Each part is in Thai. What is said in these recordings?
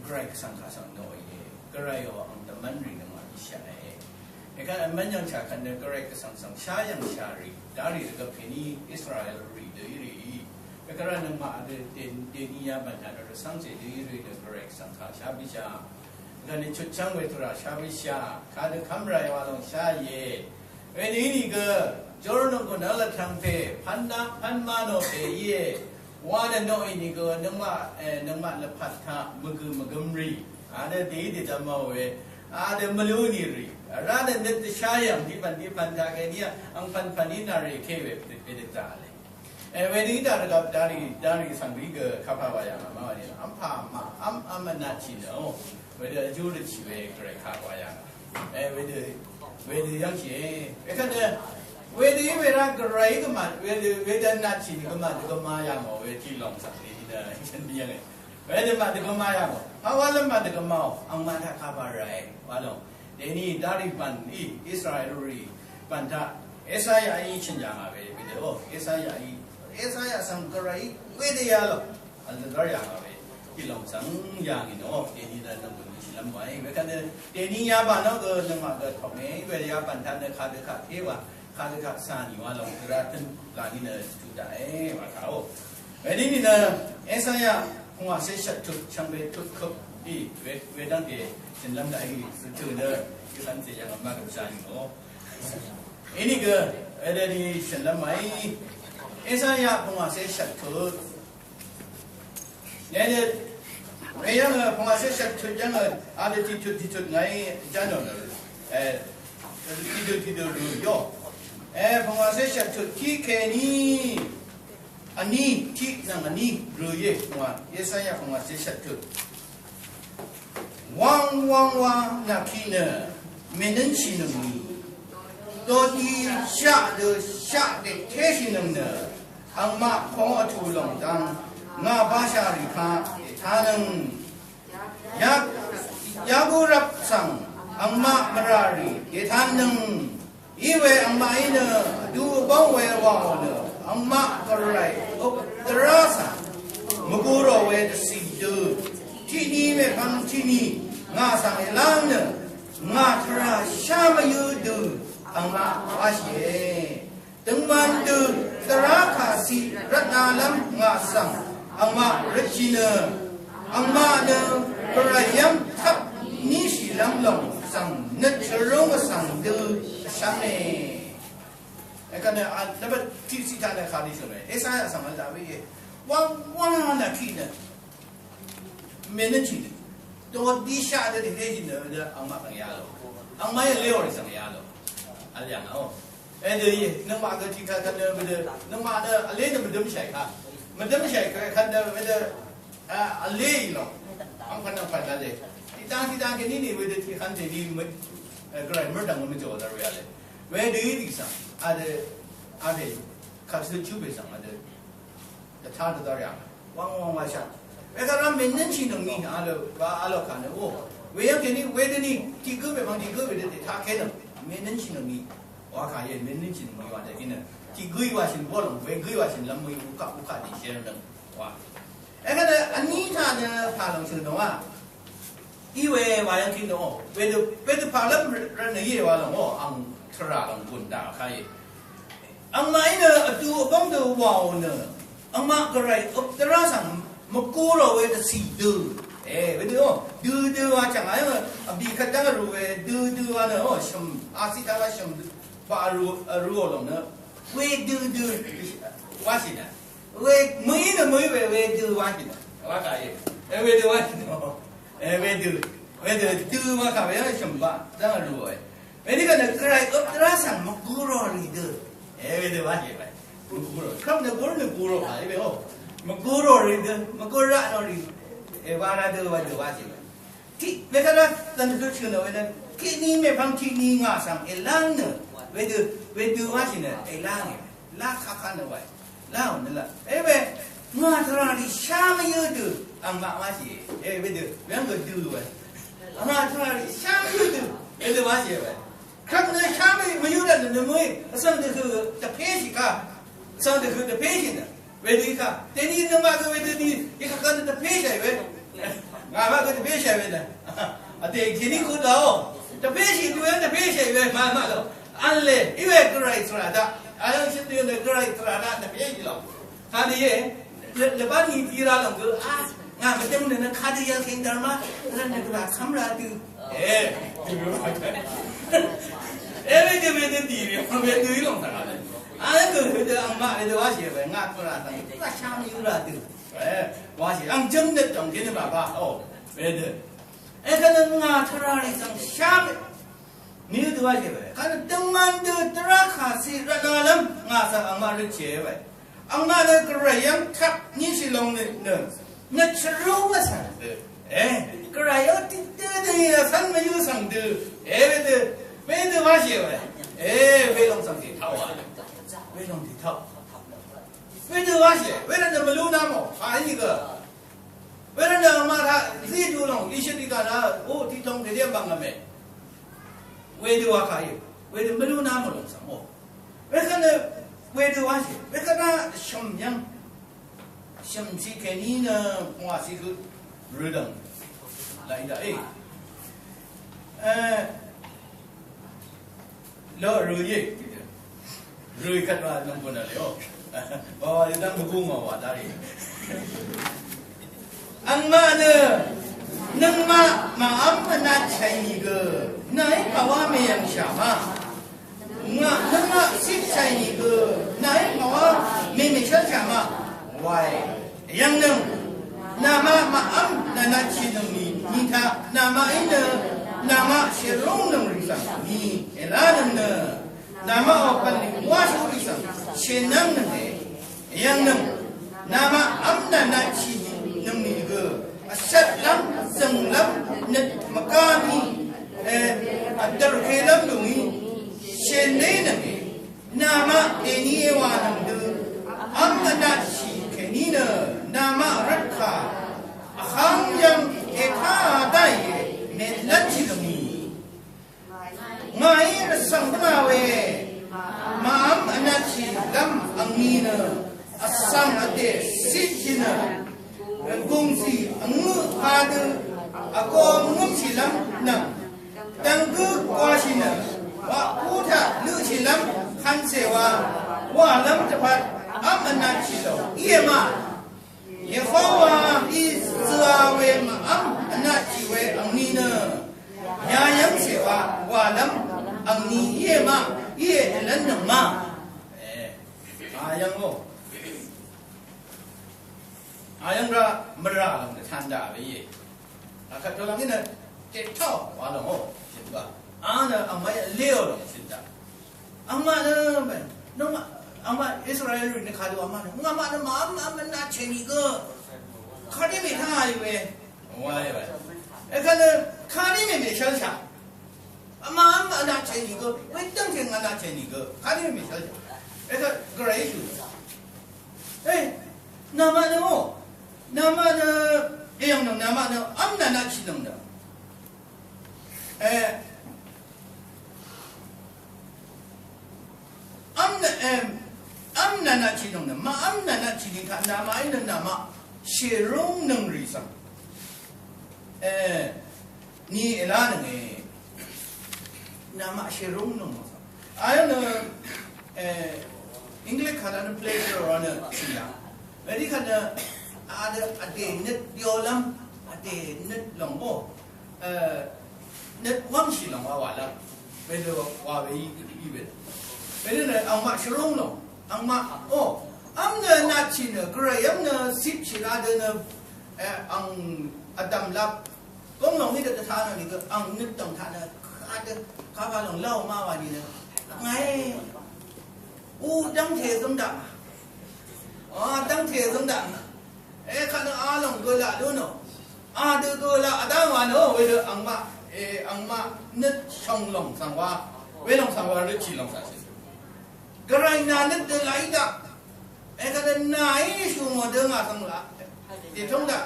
great สังฆสังโนยก็ไรอ๋ออันตมันรีนมาอิชาเอก็มันยังชาคันเด great สังสังชายังชารีดารีก็เพนีอิสราเอลรีเดรีก็ระนั้นมาเดนียาบันทัดสังเจดีรีเด great สังฆชาบิชากันชุดช่างเวทุระชาบิชาข้าเดคำไรวาลงชาเยเวนี้นี่ก็จรนกุนัลทังเปพันนาพันมาโนเอเยว่าเดนโนอินิก็นึกมาละพัฒนามึกมรีอาเดดีดิจามเวอาเดมลูนีรีร้านเด็ดชายังที่พันทางนี้อังพันนี้นารีเคเวเป็นตาเลยเวนี้ดาร์กับดารีสังวิกข้าพเจ้ามาเนี่ยอัมพามาอัมนาชินโอเวเดจูริชิเวกเรข้าพเจ้าเวเดยังเชี่ยกันเนี่ยเวดีเวลากระไรก็มาเวดนาชินก็มาอย่างโอเวที่ลองสักทีเดียวฉันเดียวเลยเวดมาก็มาอย่างโอเพราะว่าเรามาก็มาอังมาถ้าข้าพเจ้าว่าลงเดี๋ยวนี้ดาริปันอิสราเอลรีปันท่าเอสายาอีฉันยังอะไรไปเดี๋ยวเอสายาสังกระไรเวดียาลอันนั้นอย่างอะไรที่ลองสังอย่างนี้เนาะเดี๋ยวนี้เราต้องดูสิลำไว้เวกันเดี๋ยวนี้ยาบ้านเราก็นึกมาก็ทำไงเวดียาปันท่าเนี่ยขาดเทว่าข้าจะขัดสานิว่าเราจะรัดลานินจุดได้ว่าเขาเวนี้นี่นะเอสายาหัวเสียชัดจุดช่างเวทุกข์ที่เวดังเกฉันลำได้สุดจุดเนอะที่ฉันจะยังมากับฉันโอ้อันนี้ก็เดี๋ยวนี้ฉันลำไม่เอสายาหัวเสียชัดจุดเนี่ยเรื่องหัวเสียชัดจุดยังอะไรที่จุดไงจันทร์ที่ดูรู้ย่อผมว่าเสียชัดที่แค่นี้อันนี้ที่นั่งอันนี้รู้เยอะผมว่าเอสายาผมว่าเสียชัดวังนักขี้เนอไม่นั่งชินมีตัวที่ชาเดเทชินเนออังมาพอถูลงดังงาบาชาริคาท่านึงยากุรับสั่งอังมาบรารีท่านึงอีเวอังมาอินดูบ้องเววาวเนอังมากระไรอุปตราสังมกุโรเวดสิดูที่นี่เวพังที่นี่งาสังเอลังเนงาทราชามยูดูอังมาอาเชตึงมันดูตราขาสีรัตนาลัมงาสังอังมาริชิเนอังมาเนกระยัมทับนิชิลัมลงสังนัชรงสังดูช่างเนี่ยไอ้กันเนี่ยแล้วแบบที่สิท่านเนี่ยขาดีสุดเลยเอสายาสังมาจากวิเยวังนักขี้เนี่ยไม่นั่นจริงตัวดิชาเด็กเด็กเนี่ยเดี๋ยวอังมาสังยาโลอังมาเลี้ยวเลยสังยาโลอะไรอย่างเงี้ยเดี๋ยวนึกว่าก็ที่กันเนี่ยไม่ได้นึกว่าเนี่ยอะไรเนี่ยมันเดิมใช่ค่ะมันเดิมใช่กันเนี่ยไม่ได้อะไรหรอกอังพันธุ์อะไรที่ต่างกันนี่ไม่ได้ที่ขันที่นี่ก็เลยไม่ต้องมันจะว่าอะไรเลยเวดีดิสังอะไรขัดสืบชูไปสังอะไรจะท้าตัวอย่างวังมาชาเวลาเราไม่นั่งชินตรงนี้อะไรกันเนี่ยโอ้เวลาแค่นี้เวดีนี่ที่กูไปบางที่กูไปเด็ดท้าแค่นั้นไม่นั่งชินตรงนี้ว่าใครยังไม่นั่งชินตรงนี้ว่าแต่ที่นั่นที่กูว่าชินบ่ลงเวกูว่าชินลำมืออุกาดิเชียร์นั่นว่าไอ้กันเนี่ยอันนี้ท่านเนี่ยพาลงชินตรงว่าอีเววายังคิดโอ้เวดูพาลัมรันยี่ว่าลงโอ้อังทราลังกุนดาใครอังไม่เนี่ยดูบ้องดูว้าวเนี่ยอังมากระไรอุปตราสังมกูโรเวดสีดูเวดูว่าจังไงบีขัดจังรู้เวดูว่าเนี่ยโอ้ชมอาศิตาว่าชมบารู้ลงเนี่ยเวดูว่าสินะเวมือเนี่ยมือเวดูว่าสินะว่าใครเวดูว่าสินะเวดูว่าเขาเป็นชมบ้าจังรู้เวนี่ก็เนี่ยใครอุปตราสังมกูโรลีดูเวดูว่าสิไปมกูโรครับเนี่ยกูโรไปเว้ยโอ้มกูโรลีดูมกูระโนลีว่าอะไรดูว่าสิที่เวลาเราดูชื่อเนี่ยเวลาที่นี่ไม่ฟังที่นี่งาสังเอลังเนี่ยเวดูว่าสิเนี่ยเอลังเนี่ยลาข้าขันเอาไว้ลาเนี่ยละเว้ยงาทราดิชามยูดูอังมาว่าสิเวดูเรื่องก็ดูเว้ยงาทราดิชามยูดูเวดูว่าสิเว้ยครับเนี่ยชามไม่ยูแล้วเนี่ยมึงสังเกตคือจะเพศค่ะสังเกตคือจะเพศเนี่ยเวดูค่ะแต่นี่นึกว่าก็เวดูนี่อีกคนจะเพศใช่เว้ยงาว่าก็จะเพศ ใช่ไหมเนี่ยเด็กที่นี่คือเราจะเบี้ยชีด้วยจะเบี้ยชีด้วยมาแล้วอันเลยอีเวกไรสระดาอันนั้นสิ่งที่เราไกรสระดาจะเบี้ยชีเราคดีเลบ้านนี้ที่เราลงก็งานประจำเนี่ยคดียังเข่งดราม่านั่นเนี่ยก็ทำอะไรดูไม่จะไม่ได้ดีเลยไม่ได้ดีลงสักอะไรอันนั้นก็คือจะอังมาเนี่ยว่าเสียไปงานก็ราตั้งก็ช่างอยู่ละดูว่าเสียอังจังเนี่ยจังที่เนี่ยบ้าโอ้ไม่ได้ก็นั่งงานทราริสังช่างนี่ดูว่าเสียไปก็นั่งตั้งมันดูตราขาสิระนาลงานสังอังมาเรื่องเสียไปอังมาเนี่ยก็เรียงทับนี่สิลงเนี่ยนั่นจะรู้ว่าสังก็เรียงติดเนี่ยสังไม่อยู่สังดูไม่ดูว่าเสียไปไม่ลงสังที่เท่าไม่ลงที่เท่าไม่ดูว่าเสียไม่นั่นจะไม่รู้น้ำหรอกหาอีกเวลาเรามาถ้าที่ดูลงอิสติกานะโอ้ที่ตรงเดียบบังกันไหมเวดูว่าใครเวดูไม่รู้น้ำหมดลงสังโมเวลาเนี่ยเวดูว่าเสียเวลาชมยังชมสิแค่นี้นะว่าสิคือเรื่องอะไรได้แล้วรู้ยี่รู้กันว่าน้องคนอะไรโอ้ยตั้งบุกงว่าได้อังมาเนี่ยนังมาอัมนาใช่นี่ก็นายภาวะไม่ยังชามานังมาสิใช่นี่ก็นายภาวะไม่เชื่อชามาไว้ยังนึงนามาอัมนาชิดนี่นี่ท่านามาอินเนนามาเชรุงนึงริสังนี่เอลานึงนามาอปันนี่ว่าชูริสังเชนังนึงยังนึงนามาอัมนาชิดนึงนี่ก็สัตลัมสังลัมนัดมกานีอัดดร์เคลัมดูนี่เชนเนนนี่นามาเอนีวานังดูอัมนาชิแค่นี้นะนามารักขาขังยังเอท่าได้เนลัดชิดนี่ง่ายรัสังมาเวมาอัมนาชิลัมอังนีนะอัสสังอเดสิจินะกุงสีงูฮาดูอากงงุชิลัมนะตังกุกวาชินะว่าพูดลือชิลัมขันเสว่าลัมจะพัดอัมนาชิโลเยี่ยมาเยฟาวาอิสราเวมาอัมนาชิเวอังนีนะยายังเสว่าลัมอังนีเยี่ยมาเยี่ยลันนังมายังโง่ยังระมระลงในทันดาไปยี่แล้วก็ตัวหลังนี่เนี่ยเจ็บท้อว่าลงโอ้เจ็บว่าเนี่ยอามาเลี้ยวลงสิจ้าอามาเนี่ยน้องอามาอิสราเอลนี่ข้าดูอามาเนี่ยอามาเนี่ยอามาน่าเชื่อนี่ก็ข้าที่ไม่ท่าอยู่เว้ยว่าอะไรก็เนี่ยข้าที่ไม่เชื่อชาอามาน่าเชื่อนี่ก็ไม่ต้องเชื่อน่าเชื่อนี่ก็ข้าที่ไม่เชื่อก็เกรย์อยู่นามาเนี่ยนามาเนี่ยยังนามาเนี่ยอัมนาชิดงเนี่ยอัมนาชิดงเนี่ยมาอัมนาชิดิค่ะนามาอินนามาเชรุงนึงริสังนี่เอลานึงนามาเชรุงนึงริสังอันนั้นอังกฤษขนาดนั้นเพลย์เราเนี่ยสิยาเมื่อที่ขนาดอดีตนึกเดียวลำอดีตนึกหลงโม่นึกว่างสิหลงว่าแล้วไปดูว่าไปอีเวนไปดูเนี่ยอังมาชรุงหลงอังมาโอ้อังเนี่ยนัดชินเนี่ยกระยังเนี่ยสิบชิลาเดินเนี่ยอังอดัมลับก็หลงนี่เด็กทานอะไรก็อังนึกต้องทานเนี่ยข้าพาหลงเล่ามาว่าดีเนี่ยไงดังเทสมดังดังเทสมดังขณะอาลงก็ละดูเนาะดูก็ละดังวันโอ้เวลาอังมานึกช่องลงสังว่าเวลาสังว่าเรื่องชีลงสังสิกระไรนานึกเดินไหลดักขณะนายชูมาเดินมาสังละเดี๋ยวช่องดัง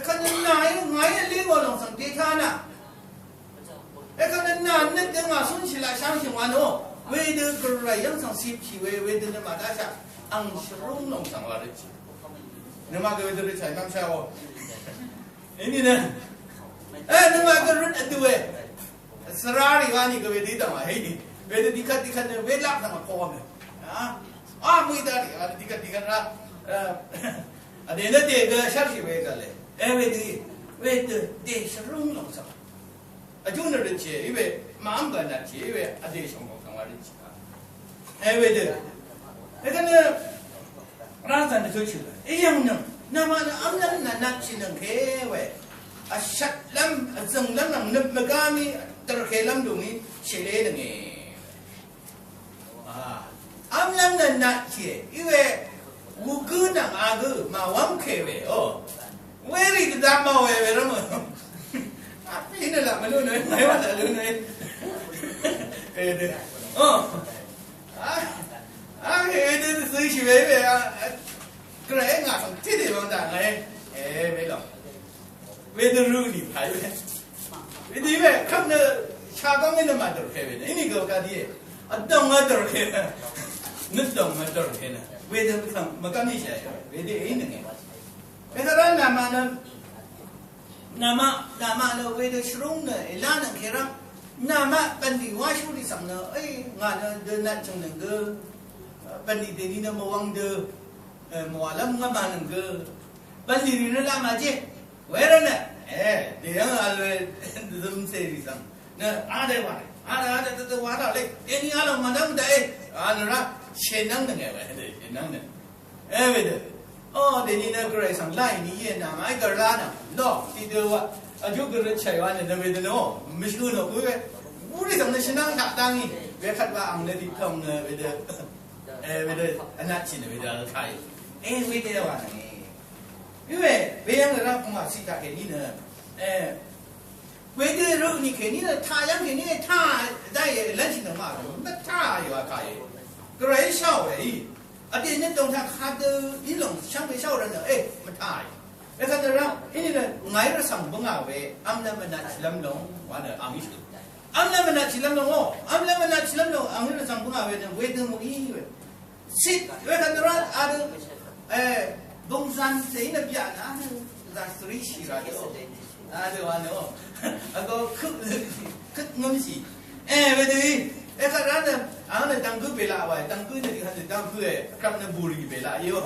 ขณะนายไงเลี้ยงว่าลงสังเดียท่านะขณะนายนึกเดินมาสุนทรีละช่างชิวันโอ้เวลากระไรยังสังสิบชีเวลาเนี่ยมาได้จ้ะอังชรุงลงสังว่าเรื่องชีเนี่ยมาเกิดเรื่องใช้น้ำเช้าอันนี้เนี่ย นึกว่าก็รุ่นตัวสระดีว่านี่ก็เวทีต่างมาเฮ้ยเวทีที่ขัดเวลาต่างมาคอมเลยมือตาดิที่ขัดนะเดี๋ยวเด็กชาติเวกันเลยเวทีเด็กสรุ่งลงสักจุนเรื่องเชี่ยเวมาอันกันนะเชี่ยเวเด็กสมองกันว่าเรื่องเชี่ยเวทีแล้วก็เนี่ยร้านสันติสุขยังนึงน้ำมันอันนั้นนักชินังเขวชัดลำจังลำนังนึกมกามีตระเขลำดูมีเฉลยนึงอันนั้นนักเชี่ยอีเววุกุนังอากุมาวังเขวเวรีดดามาวเวรมั้งที่นั่นแหละไม่รู้เลยไม่ว่าจะรู้เลยเดี๋ยวเดี๋ยวซื้อชีวิตกระไรงาสังที่เดียวกันเลยไม่หรอกเวทีรู้ดีไปเวทีครับเนี่ยชาก็ไม่ได้มาตระเขวนี่ก็การที่ต้องมาตระเขวนึกต้องมาตระเขวนะเวทีมันก็ไม่ใช่เวทีเองเนี่ยเวทีนั้นนามาเราเวทีชรุ่งเนี่ยล้านเขรังนามาเป็นดีว่าชูดิสังเนี่ยงานเดินนัดจังหนึ่งก็เป็นดีเดี๋ยวนี้เนี่ยมาวังเดิมมัวล้ำงามันก็เป็นดีนี่ละมาเจ้เวรเนี่ยเดี๋ยวอะไรดึงเสียดิสังเนี่ยอะไรวะตัวว่าอะไรนี่อะไรมาดังได้อะไรนะเช่นนั่งหนึ่งเว้ยเช่นนั่งหนึ่งเว้ยเดี๋ยวนี้เนี่ยก็เลยสั่งไล่นี่นะไม่ก็ร้านน่ะล้อที่เดียวว่าอายุก็เลยใช้วันเนี่ยเว้ยเดี๋ยวไม่ชื่อหรอกเว้ยกูเลยสั่งเนี่ยเช่นนั่งหักตังนี่เว้ยขัดว่าอังเนี่ยที่ทำเนี่ยเว้ยเดี๋ยวอันนั้นชิ้นเว้ยเดี๋ยวใครเว้ยเดี๋ยวว่านี่因为别人让我们是他给你的，为的肉你给你的，他让给你的，他在人情的嘛，那他有啊他也，个人笑诶，对那种他看的一种相对笑人的，没他，那看到让，因为挨着上班啊喂，俺们那吃冷冻，完了俺们吃，俺们那吃冷冻哦，俺们那吃冷冻，俺们那上班啊喂，为的么意喂，是，为看到让东山谁那边啊？那水起来的哦，对吧？喏，那个可东西，为对，看人呢，俺那当哥别拉喂，当哥那地方是当哥诶，看那玻璃别拉哟，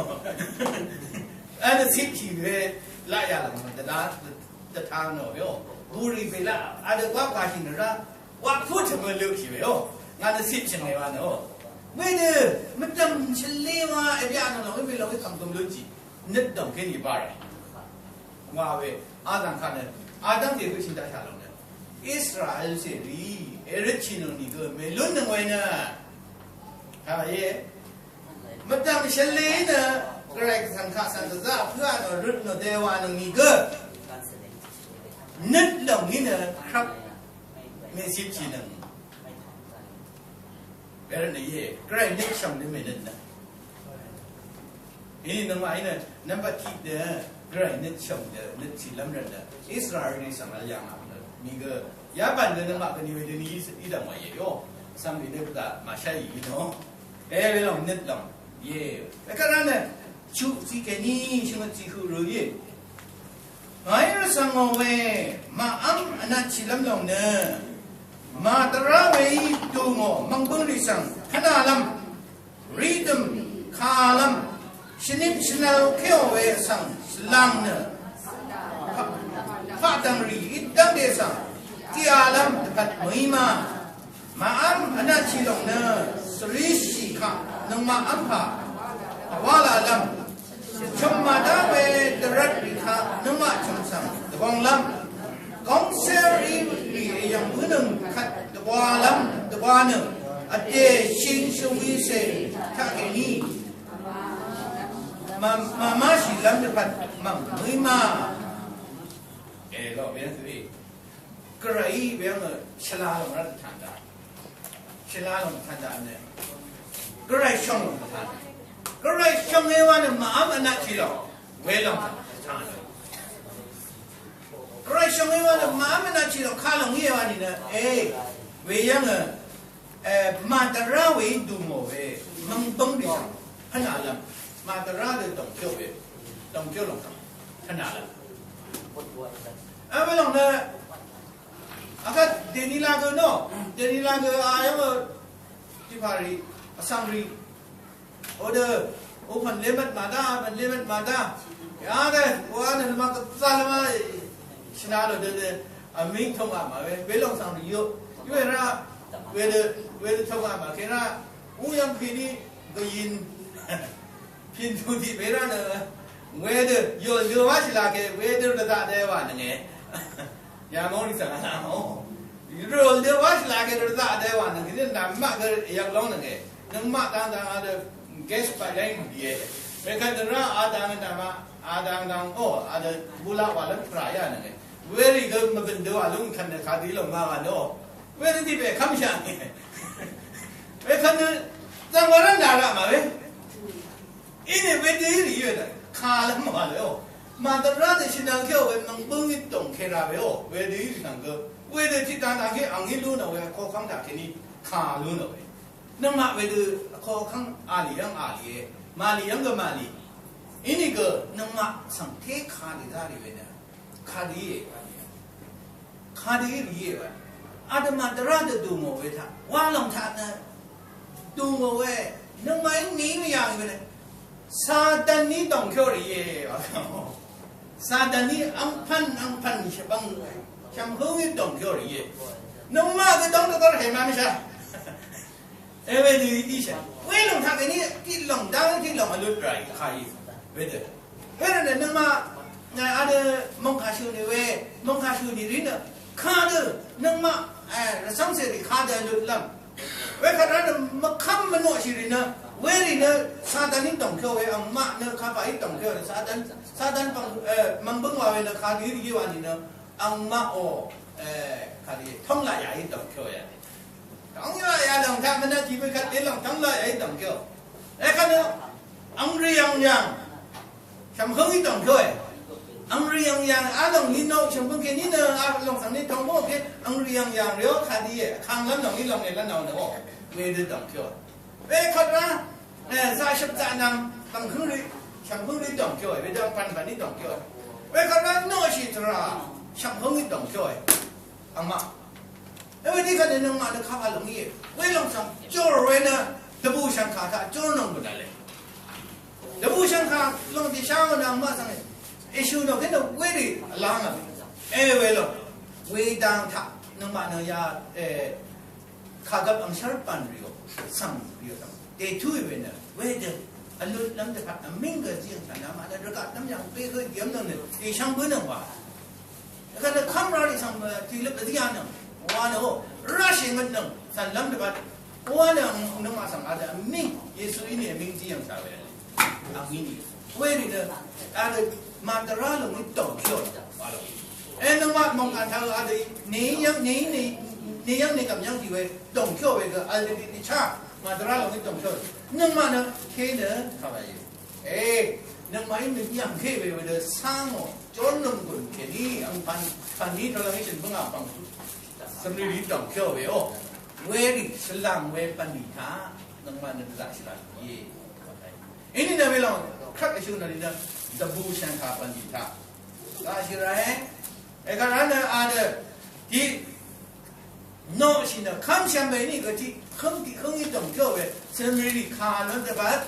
俺那漆器别拉呀了嘛，这汤喏哟，玻璃别拉，俺那刮刮型的啥，挖土什么流起呗哟，俺那漆器没完喏，为的，没当起来嘛，边那老为老会看东流起。นึกต้องแค่นี้บ้าเลยว่าเวอาดังขันเนี่ยอาดังเด็กก็ชินตาชาลงเนี่ยอิสราเอลเสรีริชิโนนี่ก็ไม่ลุ้นหนึ่งวันน่ะอะไรมันจำเฉลยเนี่ยกระไรสังขารสังขารเพื่อนรุ่นเดวานึงนี่ก็นึกลงนี่เนี่ยครับไม่สิบชีนึงเป็นอะไรเนี่ยกระไรนึกช่องนี่ไม่นึกนะini nama ini nampak kita gerai net chong de net silam ran de Israel ni sangat yang apa ni ke Japan de nama ke ni we ni ida ma ye yo sam ni de ka ma sha yi no we long net long ye ka ran ne chu si ke ni shing chi hu ru ye ngai ra sang ngo we ma am ana silam long ne ma tra we tu ngo mang bung ri sang khana lam rhythm kalamชนิดชนเอาเขี้ยวเวสังลังเนี่ยข้าดังรีดังเดสังที่อาลัมตัดไม่มาอัมอนาชิลงเนี่ยสริชิข้านึงมาอัมพาวาลาลัมชมมาดาเวดรัดริข้านึงมาชมสังตะกองลัมกองเซรีรียังมือหนึ่งขัดตะวาลัมตะวาเนี่ยอเดชินชวิเศษท่าเกนีมาสิลำจะพัดมั่งไม่มาก็เป็นสิกระไรเป็นฉลาดมันทันได้ฉลาดมันทันได้เนี่ยกระไรช่องมันทันกระไรช่องเอวาเนี่ยมาอันนั้นที่เราเวลาทันกระไรช่องเอวาเนี่ยมาอันนั้นที่เราข้าลงเอวานี่นะเวยังมาตราเวดูโมเวมังบังดิสังขนาดละมาตราเลยต้องเที่ยวไปต้องเที่ยวลงกันขนาดละไม่ลองนะ ni lagu no, jadi lagu ayam di hari asangri, order open limit mada, ya deh, wah ni mak salah senalo deh, aming thong ama, belong sangri yo, yo era, wede thong ama, kena uyang pini goyin, pintu di berana, wede yo masih lagi, wede udah tak ada wan ni. Ya mau ni sangat mau. Roll dia was lagi ada dewan. Kita nama ke yang long ni. Nama tang ada guest pada yang dia. Mereka dera ada ada bula walau peraya ni. Very good membentuk alung kan kadi long mana no. Very tipe kami siang ni. Mereka ni jangan orang darah mah. Ini berdiri je dah. Kalam malu. Madara de sinang kau memang bungit dong kera beo, wede ini nanggo, wede kita nak ke angin lu na, wede kau kang tak kini kah lu na, nama wede kau kang ali yang ke mali, ini ke nama sangke kadi dari wede, kadi ye, ada madara de dungo wede, walang thana dungo wede, nama ini yang wede, sadan ni dong kau ye, Sadani angpan siapang hungit dong kau ni. Nama ke dong doktor hema misal. Ewe di isya. Welong tak ini kilong alut rai kai. Betul. Betul nama ada mengkasih ni rina. Kada nama samseri kada alut lam. Wekara ada makam menok si rina. Weri na sadani dong kau amma na kapai dong kau sadan mambung wawe na kadi riwan ni na amma kadi thong la yai dong kau ya. Thong la ya dong kau mana jiwa kat long thong la yai dong kau. Kan angri yang samhung dong kau. Angri yang along ni no samhung ke ni na along sang ni thong mo ke angri yang rio kadi kang lam dong ni long ni lan dong na o. Wei dong kau. Kadang saya sebut nang penghuni, penghuni dong kau, beda pan ni dong kau. Kadang nasi terah, penghuni dong kau, amma. Ini kan yang mana kau alung ye, welong sang jor wena debu sang kata jor nong benar. Debu sang kata long di sana nang mas sang isu nong kena wedi lama. Welong, wedang tak nang mana ya kagak angsar pan rio, sang rio sang. Itu benar. Weda alut lam dekat minggu siang sana ada dekat nam yang pergi diam nang ni sang benar wah. Kalau kamera di sang tilap dia nang, wah no rushing nang san lam dekat wah nang masang ada ming Yesus ini ming siang sahaja. Ini. Weda ada madara long itu kiot. Nang mak mungkin tahu ada ni yang kamyang diwe dong kiot weda ada di cak. Madara long itu dong. Nang mana kena kawaii. Nang main ni yang kebe weda sango, jonom pun kini ang pan ni tolong isin pengapang. Sendiri dong kau weo. Weri selang we pandita nang mana tak silat. Ini dah bilang kat isu nari dah debu sangka pandita. Tak sirai. Kerana ada di no sini kam sampai ni kerja khung itu kau sendiri kanan debat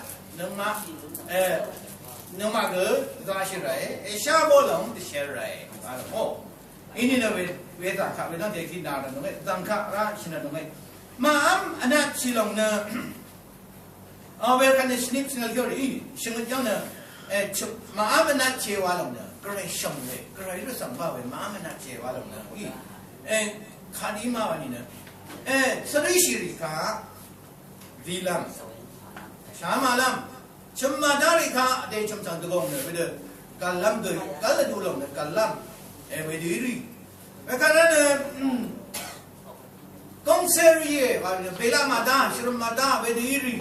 nama ke zasirai siapa bolong disirai ini nama weda kak weda dia kita nama tangkap rah sini nama maam anak silong na awal kan snip singal kau ini singal jauh na maam anak cewalong na kerai song le kerai itu sampai maam anak cewalong na kadi mawani na seri syirika dilam sama lam cuma dari ka ada cuma dugong na beda kalam tu kalau dulong na kalam berdiri kerana konseri bela mada sirum mada berdiri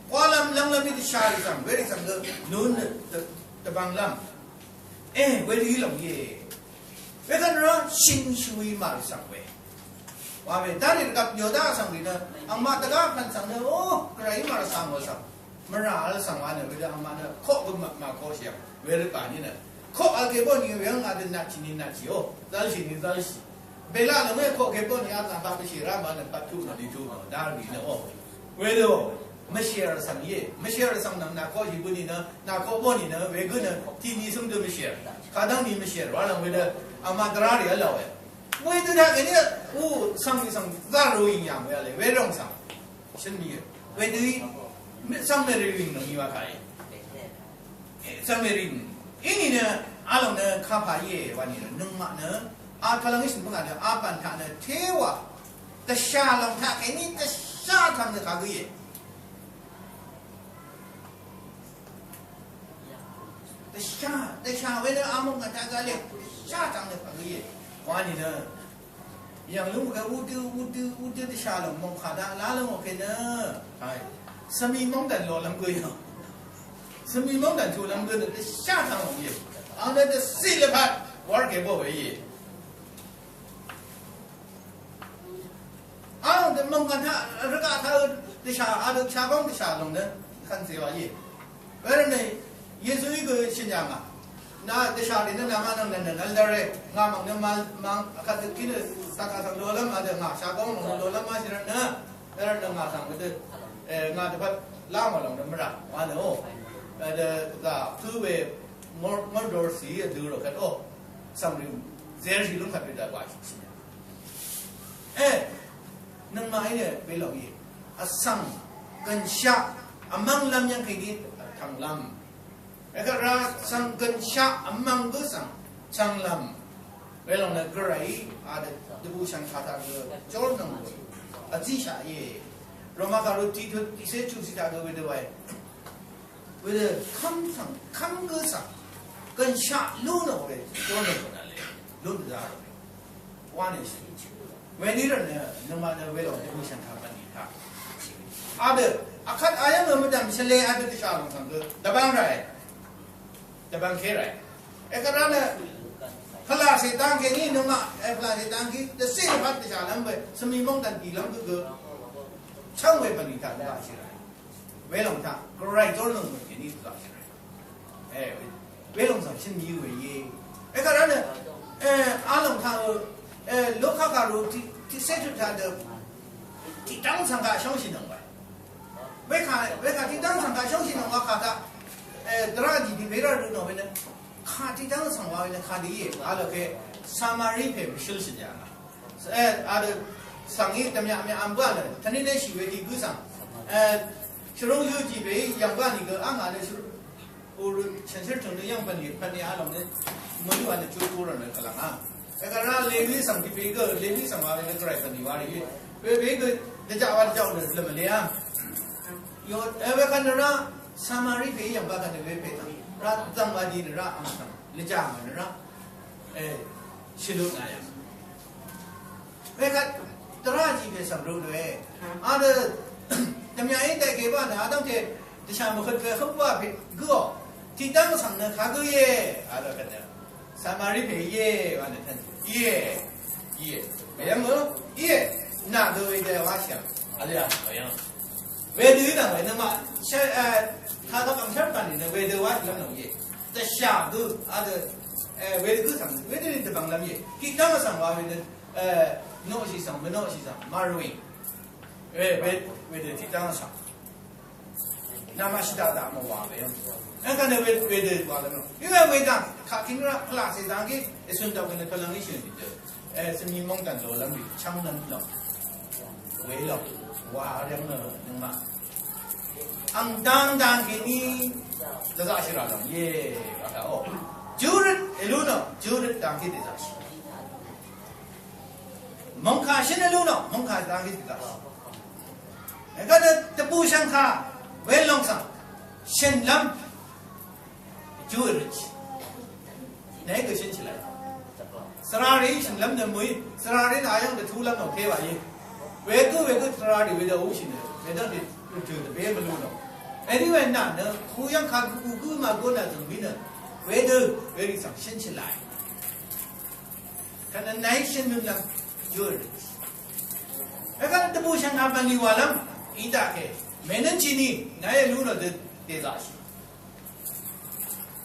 walam lang lam itu syarikam beri sangga nun tebang lam berdiri lam ye. Kerana sin sui mar sangwe, wahai dari dekat yoda sangwe na, angmat dekat kan sangwe, kerai mar sangwe sang, meral sangwe na, beda angmat na, kok gemak kau siap, beda pani na, kok alkebon ni yang ada nak cini, zalsi, 贝拉能没考给过你啊？咱爸不写了嘛？那把土那里土嘛，哪里呢？哦，为了没写了上页，没写了上那考起不你呢？那考不你呢？为个呢？第二生都没写，卡当你没写，完了为了阿妈在哪里了喂？为了他给你我上一上咋容易养回来？为了上，是你为了没上面的人能有开？上面人，因为呢，阿龙呢卡帕耶，完了能嘛呢？阿他啷个是不干的？阿班他呢？铁瓦，在下龙他给你在下场的他个耶，在下为了阿蒙个他个嘞，下场的他个耶，完了呢，养龙个乌丢的下龙蒙卡达拉龙我给呢，哎，什么蒙的罗啷个呀？什么蒙的就啷个的下场龙耶？阿那的谁来拍？玩给不为耶？啊，这蒙看他，这个他的下岗的下龙呢，看这玩意，为了呢，也是一个现象啊。那这下里呢，那嘞，俺忙看这给的，大家上罗了嘛的，俺下岗罗了嘛是呢，俺上个的，俺这把拉嘛龙的么啦，完了哦，这周围我多事也都了，看哦，上面这是龙看不得关系，哎。能买的为老爷，上跟下忙啷样可以长啷，那个上跟下忙个上长啷，为了那个人的都不想他个交能记下也，罗马卡路第些就是他个为的看个上跟下路呢为交能那嘞，路的啥嘞，完了是。为你人呢，那么呢，为了这不想他办理他，阿的阿看阿样我们讲是来阿的下龙上个，大帮来，大帮开来，哎个人呢，后来谁当给你那么，哎后来谁当给，这谁把的下龙呗，什么梦dan地龙个，成为办理他拉起来，为了他，个来做能给你拉起来，哎，为了上是你为耶，哎个人呢，阿龙他。罗卡卡路第三出他的第当场他相信能吧？为卡第当场他相信能我卡他，德拉吉的为了路那边呢，卡第当场我呢卡的也，阿拉给萨马里佩休息家了，阿拉上一怎么样安排的？他那是为的个上，其中有几位阳光那个俺的是，我前些成的样本里看的阿拉呢，没有完的就多人了可能啊。那个让雷米上的别个，雷米上话那个来分的话哩，别个那家伙叫的怎么样？有为看着那萨马里培养把看的为培养，让张瓦地的让安上，你家嘛的让，西路那样。为看德拉吉的上路的，阿的怎么样？一代给吧的，阿当天这项目很不培个，提当场的卡个耶，阿的看的。萨马里培耶，完了看。耶，为什么？耶，那个为的我想，啊对呀，为什么？为的呢？为什么？他到刚才办的为的我想弄耶，在下个为的个上，为的你的帮làm耶，其他个上话为的诺西上，诺西上，马瑞，为的其他个上，那么是大么话为什么？那个呢为的话了喏，因为为的他听了拉些当给，顺道跟那个啷个学的，是你蒙干做啷个强能了，为了话了呢，能嘛？昂当给你，这咋是啦啷耶？我看哦，就是一路呢，就是当给的咋是？蒙卡现在路呢，蒙卡当给的咋是？那个呢，这不像他为龙上，先啷？就日期，哪个先起来？Serari是啷的没？Serari那样的土啷弄开玩意，为个 Serari 为了无形的，为了的就别不弄了。Anyway 那呢，互相看古嘛过那怎么呢？为了上先起来，看那哪先能就日期。那个都不像他们里话了，一打开没能进你，那也路了的得咋去？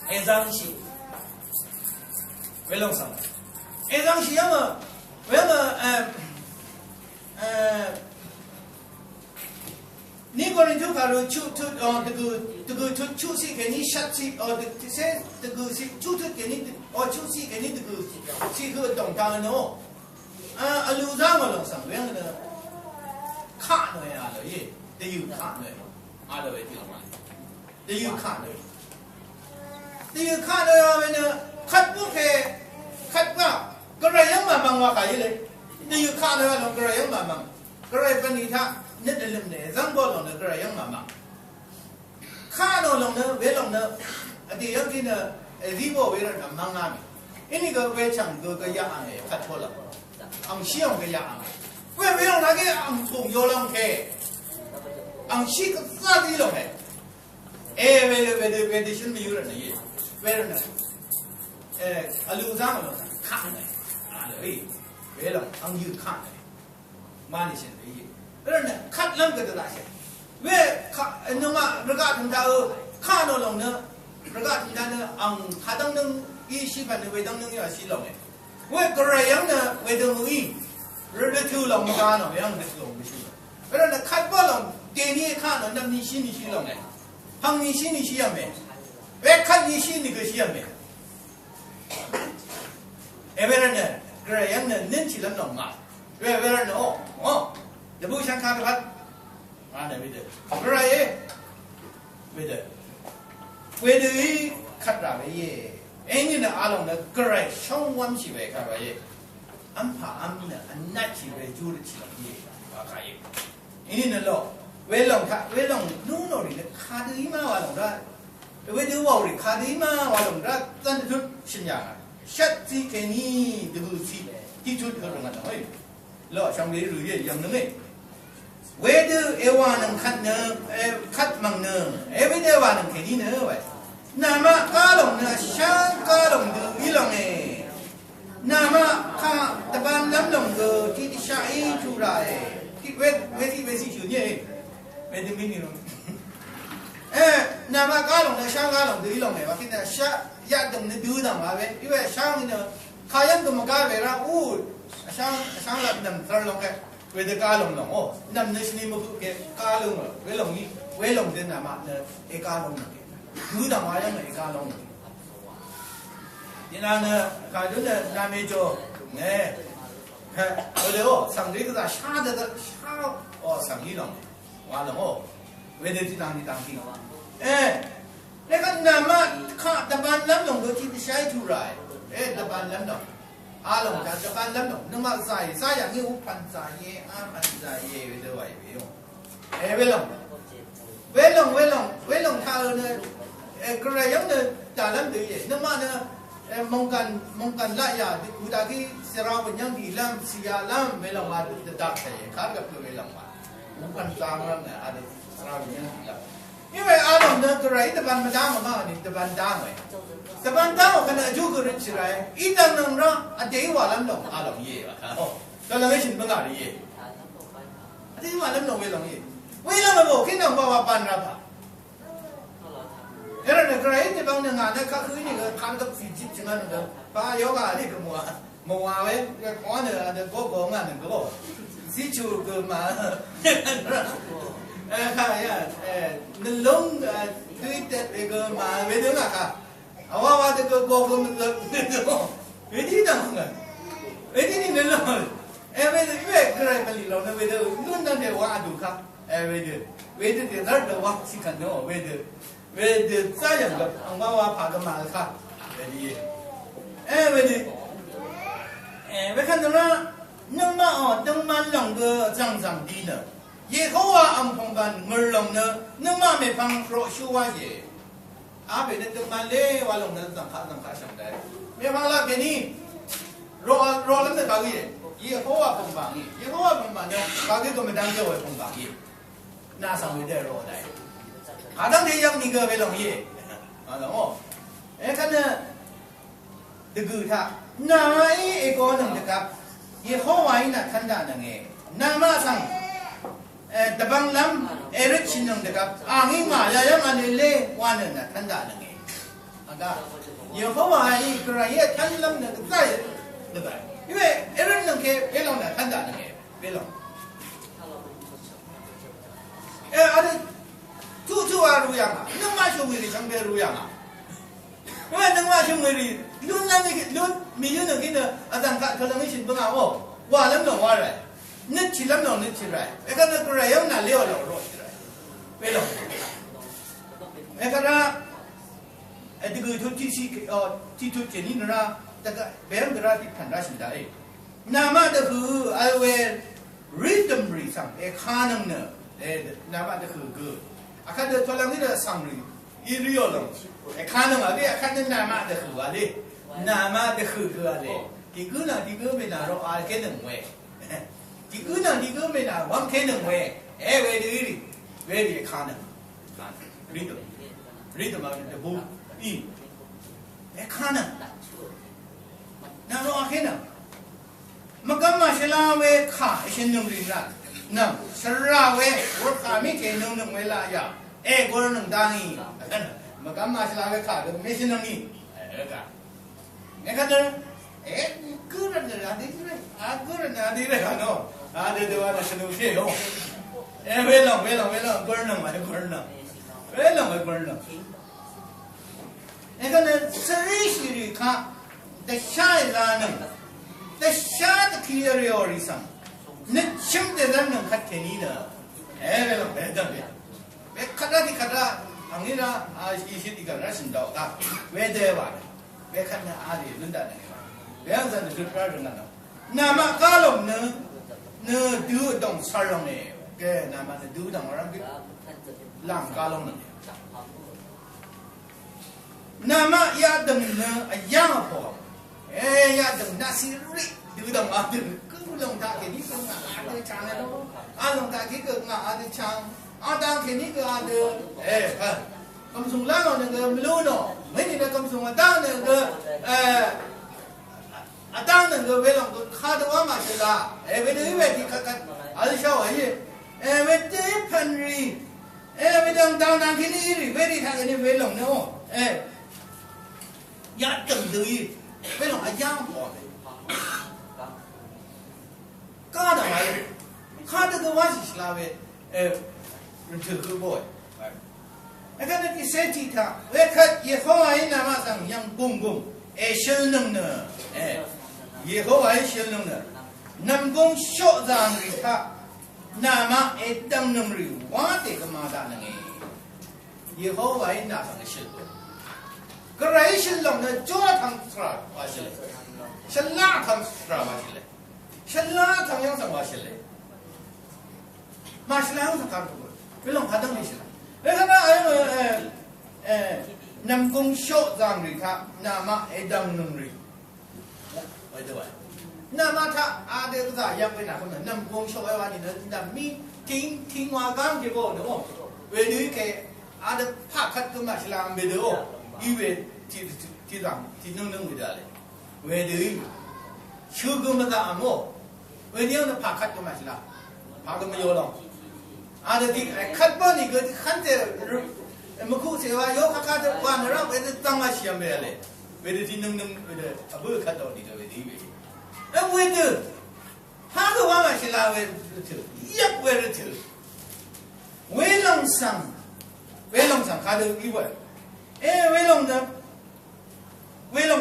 爱上西，为弄什么？爱上西要么เวลานี่ก็เรื่องการรู้ชุดตะกูชุดสิแค่นี้ชัดสิเส้นตะกูสิชุดแค่นี้ชุดสิแค่นี้ตะกูสิคือตรงกลางเนาะลูซ่ามาลงสังเวียนเลยขาหน่อยอะไรยี่เดี๋ยวขาหน่อยอะไรไปที่ไหนเดี๋ยวขาหน่อยอะไรเนี่ยขัดพวกแค่ขัดว่าก็เรื่องมันบางว่าใครเลยเดี๋ยวขาหน่อยลงก็เรื่องมันบางก็เรื่องเป็นนิทานนี่เรื่องเนี่ยจังบอลลงเนี่ยก็เรื่องมันบางขาหน่อยลงเนี่ยเวลงเนี่ยเดี๋ยวกินเนี่ยรีบเอาเวลาทำมังงามีอันนี้ก็เวชังก็ยากอะไรขัดพอละอังเชี่ยวก็ยากเวลานักเก็อังทุ่งโยลังแค่อังชีก็ซาดีลงเลยเวลาฉันไม่อยู่แล้วเนี่ยเวลาเนี่ยลูซ่ามาลงขาหน่อยอะไรเวลาอังยืดขาหน่อยมาดิฉันไปเวลาเนี่ยขัดลำก็จะได้ใช่เวลาเนี่ยมาระกาศถึงดาวขาหน่อยลงเนี่ยระกาศถึงดาวเนี่ยอังขาตั้งนึงยี่สิบวันเนี่ยเวตั้งนึงอย่างสี่ลงเนี่ยเวกระยังเนี่ยเวดังมือเรื่องที่เราไม่กันเนาะยังเรื่องที่เราไม่ใช่เวลาเนี่ยขัดบอลเราเดี๋ยวนี้ขัดเราเนี่ยนี่ชี้เราเนี่ยหังนี่ชี้ยังไงเวขัดนี่ชี้นี่ก็ชี้ยังไงเวลาเนี่ยกระยังเนี่ยนิ่งชี้ลำหนองมาเวลาเนี่ยเดี๋ยวผู้ช่างข้าไปพัดเนี่ยไม่ได้กระยังไม่ได้ขัดเราไปเย่เอ็งเนี่ยอารมณ์เนี่ยกระช่องวันชีวิตครับว่าเย่อันผ่าอันเนี่ยอันนัดชีวิตจูดชีวิตเย่ว่าใครเอ็งเนี่ยหรอเวลานู่นหน่อยเนี่ยขาดีมากว่าหลงได้เวลาว่าเลยขาดีมากว่าหลงได้ตั้งแต่ชุดชิ้นยางชัดสิแค่นี้ดูสิที่ชุดเขาลงกันหน่อยแล้วช่างนี้รู้ยังนึกไหมเวลาวานังขัดมังเนเวลาวานังแค่นี้เนอะไว้นามาก้าลงเนี่ยช่างก้าลงดูอีหลงเองนามาข้าตะบันล้ำลงดูที่ดิฉันชูได้ที่เวทีชูเนี่ยเวทีมินิลงนามาก้าลงเนี่ยช่างก้าลงดูอีหลงเองว่าที่เนี่ยช่างอยากดมเนี่ยดูดังว่าเว้ยอีเว้ยช่างเนี่ยข้ายังดมก้าเวลาช่างหลับดำตลอดเลยเวทีก้าลงโอ้ดำเนี่ยสนิมมุกเกก้าลงเวลงเดินนามาเนี่ยก้าลงดูดังว่ายังไงก้าลงนี่นั่นเนี่ยการดูเนี่ยนามิโจเนี่ยเดี๋ยวสังเกตก็ได้ชาสังเกตลงว่าลงเวทีที่ต่างเนี่ยก็นามาข้าตะบันล้ำลงโดยที่ใช้ทุเรศตะบันล้ำลงลงจากตะบันล้ำลงนึกว่าใส่อย่างนี้อุปันใส่ปันใส่เวทีไว้เวลงท่าเนี่ยกระยังเนี่ยจ่าล้ำดีนึกว่าเนี่ยมองกันละยาที่กูตาที่เสราเป็นยังดีล้ำเสียล้ำเวลามาจะตัดใส่ขาดกับเวลามาอุปันตามล้ำเนี่ยอะไรเสราเป็นยังดีล้ำนี่เวลาเราเนี่ยกระตะบันมาด้ามากนี่ตะบันด้ามไว้ตะบันด้ามกันจูกระชิไรอีดังนั่งร้องเดี๋ยวว่าล้ำลงลงเย่ละก็เราไม่ชินบังอาเย่เดี๋ยวว่าล้ำลงเวลาเย่เวลามาบอกที่นั่งว่าปันรับเรื่องเนี่ยใครที่บางงานเนี่ยเขาคือนี่ก็ทำกับสิ่งที่นั่นก็ป้ายกอะไรก็มัวเว้ยก็ก้อนเนี่ยก็งานเนี่ยก็บอกสิชูก็มาใครนั่นลงด้วยแต่ก็มาเวทีน่ะค่ะเอาว่าแต่ก็บอกก็มันเวทีดังกันเวทีนี่นั่นลงเวทีใครเป็นลีลาเนี่ยเวทีนู่นนั่นเนี่ยว่าดูค่ะเวทีที่นั่นเดี๋ยวว่าสิกันเนาะเวทีใช่ยังกับอังว่าพากันมาค่ะเวทีเวทีนั้นนึกมาตึงมันลงก็จังดีเนาะเย่เขาว่าอัมพงกันเงินลงเนาะนึกมาไม่ฟังโปรชัวเย่เป็นตึงมันเล่ว่าลงนั้นสังขารช่างได้ไม่ฟังละเป็นนี่รอแล้วเนี่ยบางทีเย่เขาว่าพงบางเย่เขาว่าพงบางเนี่ยบางทีก็ไม่ดังเจ้าไอ้พงบางเย่น่าสังเวชได้รอได้가장 대장 니가 벨롱이 알어 에카는 드그타 나이 에고는 데가 예호와이나 탄다는 게 나마상 다방람 에르치는 데가 앙이 말야야 만일레 와는 탄다는 게 아까 예호와이 그라예 탄람는 데가 이왜 에르는 เคเป็นลงนะท่านด่าหนึ่งเป็นลงอะไรทุกว่ารู้ยังอ่ะนึกว่าช่วยดีช่างเป็นรู้ยังอ่ะว่านึกว่าช่วยดีลุ้นนั่นนี่ลุ้นมีอยู่หนึ่งที่เนี่ยอาจารย์เขาจะไม่ชินบ้างอ่ะโอ้ว่าแล้วหนูว่าอะไรนึกชิลแล้วหนูนึกชิลอะไรไอ้ก็นึกอะไรยังน่าเลี้ยวหล่อรถอะไรเป็นลงไอ้ก็นะไอ้ที่คือทุกที่ที่ทุกที่นี่นะแต่ก็เบลล์ก็ที่ขันราชินได้นามาเด็กคือไอ้เวริทึมรีสังไอ้ขานังเนี่ยนามาเด็กคืออาคาเด็กตัวหลังนี่เด็กสังรีอีริโอลงไอ้ขานังอะไรอาคาเด็กนามาเด็กคืออะไรนามาเด็กคืออะไรที่กูน่ะที่กูไม่น่ารู้อะไรแค่หนึ่งเว้ยที่กูน่ะที่กูไม่น่าวันแค่หนึ่งเว้ยเวดีขานังริทึมมาเด็กบูอีไอ้ขานังน่ารู้อะไรแค่นั้นมันก็มาเชลาเวข้าไอ้เช่นนึงรินะนั่งสระเววัดข้าไม่เก่งนึงเวลาอย่ากูนึงดังอีมันก็มาเชลาเวข้าก็ไม่ใช่นึงอีกันเนี่ยก็เดินกูรันเดินอะไรที่ไหนกูรันอะไรที่ไหนกันเนาะเดี๋ยวว่าฉันดูเชี่ยวเวลากูนึงมากูนึงเวลากูนึงเนี่ยก็เนี่ยสริสิริข้าแต่ใช่ร้านนึงแต่ชาติที่เรียริสังนึกชิมเดินนั่งขัดแค่นี้นะเวลาเดินเนี่ยขัดที่ขัดอันนี้นะอีสิทธิ์กันรัชนดาวตาเวเดว่าเวขัดเนี่ยอะไรรุ่นนั้นเวอันนั้นจุดประเด็นนั้นนามาคาลงเนี่ยดูดงสารลงเนี่ยแกนามาดูดงอะไรกันหลังคาลงเนี่ยนามาอยากดึงเนี่ยยังพอยากดึงน่าสิริดูดังอะไรก็ลงตาแค่นี้ก็งาอะไรช่างเลยนะลงตาแค่ก็งาอะไรช่างดังแค่นี้ก็อะไรคำส่งล่างเนี่ยก็ไม่รู้เนาะไม่นี่นะคำส่งดังเนี่ยก็ดังเนี่ยก็เวลาก็ข้าตัวมาเสร็จละเวทีที่ข้าอะไรชาวไอ้เวทีพันรีเวทีดังแค่นี้เวทีทางนี้เวลาเนาะอยากดึงดูเวลาอาญาพอก็ทำไมข้าจะตัวว่าสิสลาเวมันถือคือบ่อยไอ้ก็นั่นที่เสียทีท่าเวคัดเยโฮวาห์นามาสังยังกุมเชลนึงเนเยโฮวาห์เชลนึงเนนำกุมโชจางริท่านามาดังนึงริวาเตกมาดานังเยโฮวาห์นาสังเชลก็ไรเชลลงเนี่ยจ้าทางสระวาเชลฉันล่าทางสระวาเชลฉันล่าทางยังสังวาเชลมาเชลยังสังการตัวเวลาพัดดังนี่เชลแล้วก็นะนำกงโชจางริท่านามาดังนึงริไว้ด้วยนามาท่าเดี๋ยวจะยังไปไหนคนนั้นนำกงโชไว้วันนี้นะมีทิ้งว่ากันกี่บ่เนาะเวทีแกเดี๋ยวพักคัดก็มาเชลามไปดูอีเวที่ดังที่นึ่งไปได้เลยเวทีชื่อก็ไม่ได้อ่ะโม่เวทีนั้นพักคัดก็มาเชลาพักก็ไม่ยอมหรอกเดี๋ยวที่คัดบ้านนี่ก็ขันเจมันคู่เสียว่าโยกคัดวันเราเวทีตั้งมาเชียร์ไปเลยเวทีที่นึ่งไปเลยเบื่อคัดตัวนี้ก็เวทีเวทีพักก็ว่ามาเชลาเวทียับเวทีเวลงสังคัดอีกว่าเวลงสังเวล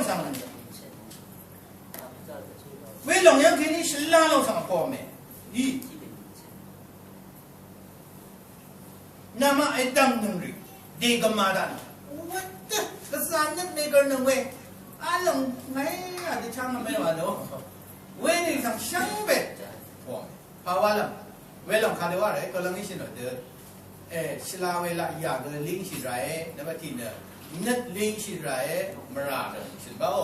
งยังแค่นี้ฉันล่าลงสังพอไหมอีนามาดังนึงริเด็กมาดันวัดก็สานยังเด็กนึงเว้ยลงไม่ที่ช่างไม่ว่าเนาะเว้ยนี่สังช่างเบ็ดพอภาวะละเวลงคาเดว่าอะไรก็ลังนี่สิเนาะเด้อชลาเวลาอยากเลยลิงสิไรนะบัดทีเนี่ยนัดลิงสิไรมาราเนาะสิบ่าว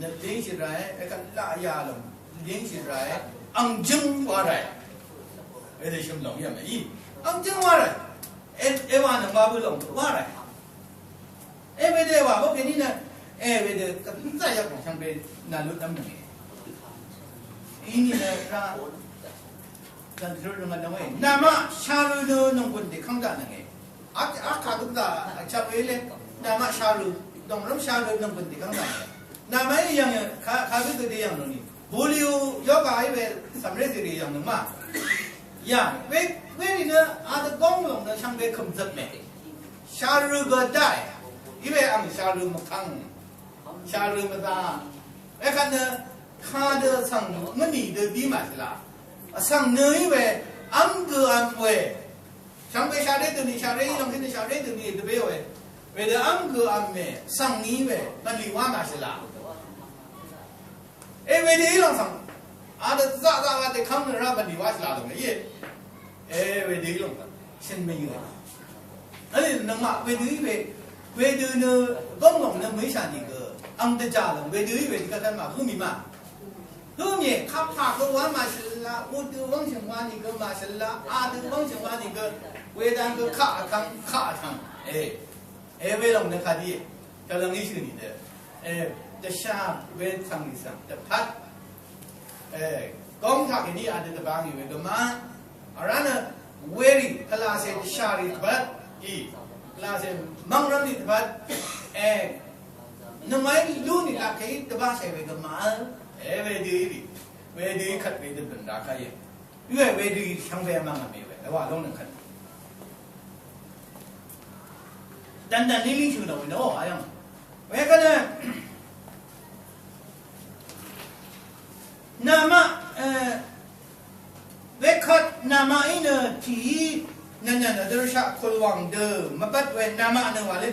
นัดลิงสิไรก็ละยาลงลิงสิไรอังจึงว่าไรเดี๋ยวชิมลงยังไงอังจึงว่าไรว่าหนึ่งว่าบุลงว่าไรไม่ได้ว่าเพราะแค่นี้นะไม่ได้ก็ใจอยากของช่างเป็นนาลุน้ำหนึ่งนี่นะกันที่รู้กันนะเว้ยน้ำชาลูโนนงคนเด็กข้างด้านนั่นเองขาดุดาชาลูเลยน้ำชาลูดงรำชาลูนงคนเด็กข้างด้านน้ำยังขาดุดายังนู่นนี่ บูริวย่อกายเวสำเร็จสิอย่างหนึ่งมาอย่างเวนี่เนอะอาจจะก้องลงเนอะช่างเวคำจับเมชาลูก็ได้อีเวอังชาลูมาคังชาลูมาตาเอ้กันเนอะข้าเดอสั่งเงินนี่เดอดีมาสิละสั่งเนยเวอังเกออันเวช่างเวชาเรตัวนี้ชาเรลองคิดชาเรตัวนี้เดเบเวเวเดอังเกออันเมสั่งนี้เวมันลีว่ามาสิละเอเวดีลองสั่งอาจจะจ้าว่าแต่คำนั้นมันลีว่าสิละตรงนี้เอเวดีลองฉันไม่อยู่อันนี้นั่งมาเวดีเวดีเนอะก้องลงเนอะไม่ใช่นี่ก็อังเดจ่าลงเวดีเวดีก็ท่านมาคือมีมาคือมีข้าพาก็ว่ามาสิละอุดวังเฉียงว่านี่ก็มาสิละอาดูวังเฉียงว่านี่ก็เวดานก็ข้าทั้งเอเวลงเนอะคดีกำลังนี้ชื่อนี่เด้อจะชาเวทางนี้สั่งจะพัดก้องทักนี่อาจจะบางอยู่เวก็มาอะไรนะเวรีคลาเซชาริบัดอีคลาเซมังรัมนี่บัดนั่นหมายดูนี่ละแค่ตบ้าเซเวก็มาเวดีขัดเวดีเป็นราคาเยอะเวดีช่างเวมังไม่เวแต่ว่าลงหนึ่งขัดดันนี่ลิชูนะวินโอ้อะไรมั้งเวกันเนี่ยนามาเวคัดนามาอินที่นั่นดรชาคนวังเดิมมาบัดเวนามาเนี่ยว่าเลย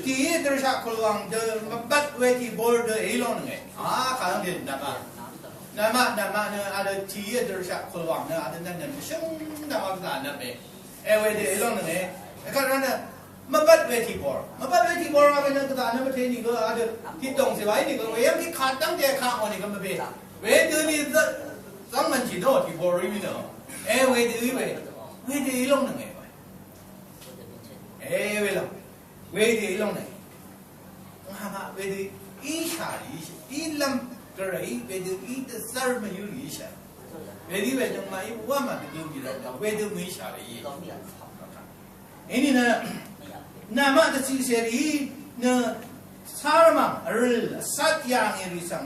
ที่ดรชาคนวังเดิมมาบัดเวที่บอร์เดอร์เอลอนไงข้างเดียนามาเนี่ยอะไรที่ดรชาคนวังเนี่ยอะไรนั่นซึ่งนามาเป็นอะไรเนี่ยเวที่เอลอนไงก็นั่นน่ะมาบัดเวทีบอร์อะไรนั่นก็ตามนั่นประเทศนี้ก็อะไรที่ตรงสิไว้นี่ก็เวยังที่ขาดตั้งใจข้างวันนี้ก็ไม่เป็นเวทีนี้สังมันจีโน่ที่บอร์รีวินเนาะเวทีลงหนึ่งไงเวทีลงหนึ่งมาเวทีอีชาลีอีลำกระไรเวทีอีตสารมาอยู่ลีชาเวทีเวทีมาอีว่ามาดูดีแล้วเวทีไม่ชาลีนี่นะนามาตสิเสรีนะสารมังสัตยางิริสัง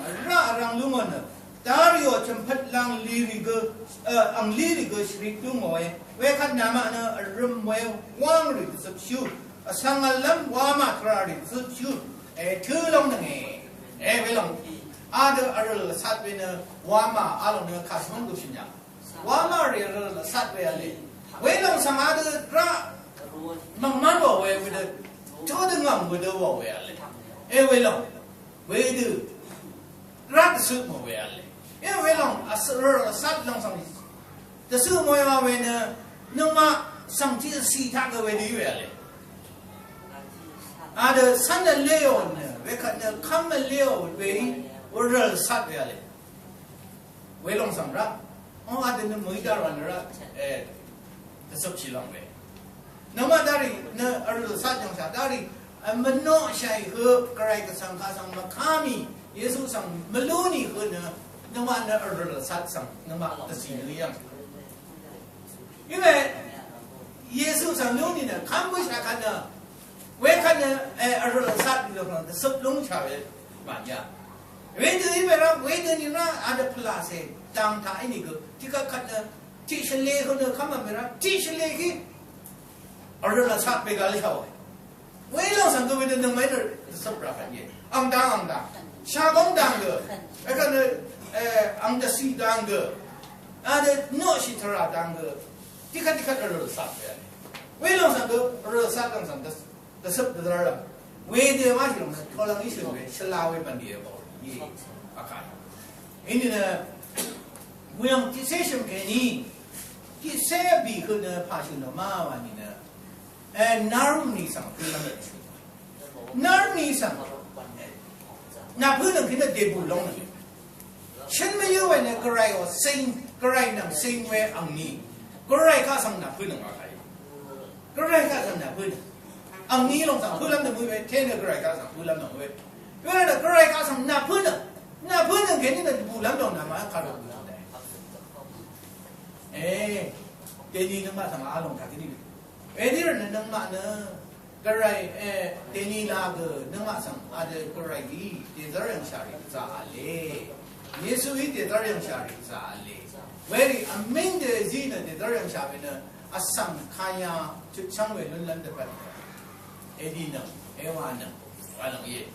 รังลุงนะตาริโอจัมพัดลังลีริกอังลีริกสริกุมวยเวขัดนามานะริมเววางริกสับชูสังลัมวามาคราริกสับชูถือลงนั่งเวลงอาเดอสัตเวนะวามาอาลงเนี่ยข้าสมกุชิญญาวามาเรื่องสัตเวอะไรเวลงสังอาเดระมันบอกเวเดชอบดึงอ่ะเวเดบอกเวอะไรเวลงเวเดรักสุดมาเวอะไรเวลงสัตลงสังแต่สุดมวยมาเวเนนึกมาสังที่สีทักเวดีเวอะไรอาเดสันเดเลโอเนี่ยเวคันเดคำเลโอเววรสัตเวอะไรเวลงสังรักอาเดนมือดารันรักแต่สุดชิลองเวน้ำมันดารีเนี่ยสัตยังสัตดารีมันโน้ใช่คือกระไรก็สังข้าสังมาข้ามีเยซูสังมลูนี่คือเนี่ยน้ำมันเนี่ยสัตสังน้ำมันตัดสินเรื่อง因为耶稣上流呢，看不下看呢，我看呢，啥地方的十龙桥的玩家，为的因为呢，为的你那俺的普拉塞当他那个，这个看呢，这些来后呢，看嘛没啦，这些来去，啥别个来桥，为了上个为的能买点十不啦反正，昂当，下岗当个，那个呢，昂的西当个，俺的诺西特拉当个。ที่ขัดสัตว์เลยเวลาสังก็สัตว์ต่างสังแต่สัตว์แต่ละเวเดียวมาที่เราทอลังอิสุเวชลาเวบันเดียบอกยี่อาการอันนี้นะเมื่อที่เสียชมแค่นี้ที่เสียบีคือเนี่ยพาชุนมาวันนี้นะนารุนีสังคือละเมิดนารุนีสังนับเพื่อนคือเนี่ยเดบุลงนี่ฉันไม่รู้ว่าเนี่ยกระไรว่าซิงกระไรนั่งซิงเวอังนี้ก็ไรข้าสังนับพื้นหนึ่งอะไรก็ไรข้าสังนับพื้นอันนี้ลงสังพื้นลำหนึ่งมือไปเท่เนี่ยก็ไรข้าสังพื้นลำหนึ่งมือเวลาเนี่ยก็ไรข้าสังนับพื้นหนึ่งแค่นี้เนี่ยบุลำหนึ่งนะมาข้ารู้ได้เดี๋ยวนี้นึกมาสังอาลงท่าที่นี่ที่เรานึกมาเนี่ยก็ไรเดี๋ยวนี้ลาเกนึกมาสังอาจจะก็ไรดีเดี๋ยวเราเรื่องชาลิจ้าเลย耶稣一点点下来咋嘞？为了明的人呢，点点下来呢，上看呀，就成为人的本。一呢，完了，完了耶。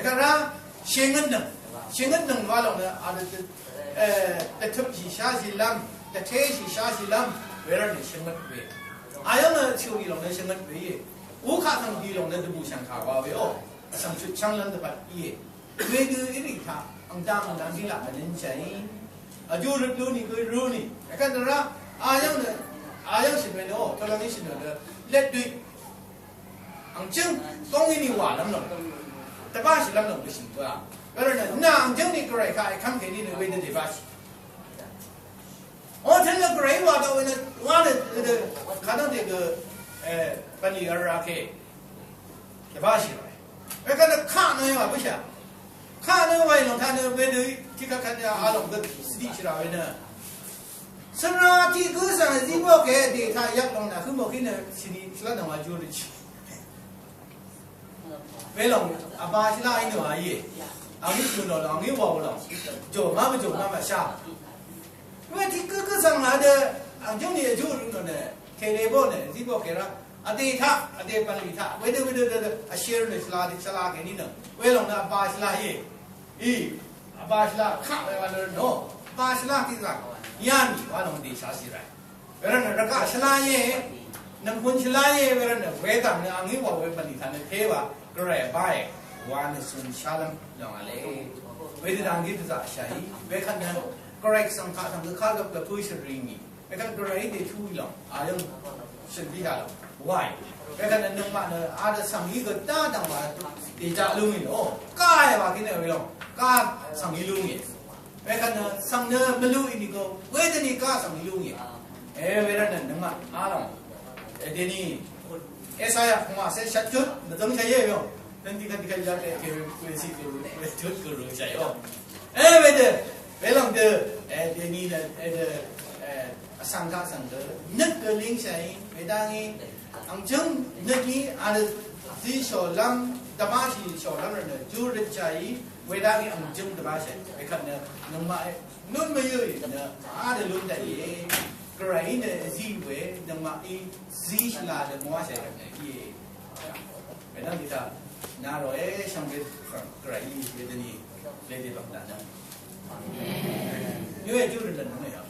看啥？先人呢，完了呢，的特别下去了，的天气下去了，为了你先人为。样呢，秋里了呢，先人为耶。我看上地了呢，都不想看话为哦，上去抢人的本耶。为了一里他。当地啦，人才，就是你个肉呢，看到啦，样是咩咯？他那里是那个let对，正当你话啷啷，但把是啷啷不行对吧？然后呢，那正你过来看给你的为的地方。我听了过来话到为了我的看到这个本地人啊，给地方是来，看到看那样不行。看那外头，他那外头，这个看见阿龙个实地去了外头，是那这个上这个给的他养龙呢，很冇给呢，实地是那能话做的去。外龙阿爸是哪一种阿爷？阿你做了，阿你话了，做妈妈下。因为这个上来的，种的做了呢，开来包呢，这个给了。Ade panli tha. Wede share ne sala ke ni no. Welong na ba sala ye. Ba sala kha le wa no. Ba sala ti sa. Ya ni wa long di sa si rai. Wera na raka sala ye. Nam kun sala ye wera na weda na angi wa we panli tha ne the wa kre ba ye. Wa ne sun shalam long ale. Wede dang gi sa shai. We khan na correct sang kha sang kha ga pui shi ring ni. We khan correct de thu long. Ayong shin bi ha lo. Why? Because the number ada sang ini kita dah tidak lungi oh, kaya bagi ni orang, kaya sang ini lungi. Because sang ni melu ini ko, weda ni kaya sang ini lungi. Weda ni number alam. Jadi saya cuma saya syacut, betul saya yo. Nanti kan jadi ke polisi ke syacut ke rumah saya. Weda, belang de, ini sang nak keling saya, weda ni. Angcung negi ada di sholam damasi sholam rena jurut cai wedagi angcung damasi mereka nama nun mayu ada lun dari kerai ne ziwe nama zi sila ada muasa ye mereka kita naro sambil kerai bedani lady bangdana ni jurut dan mana ya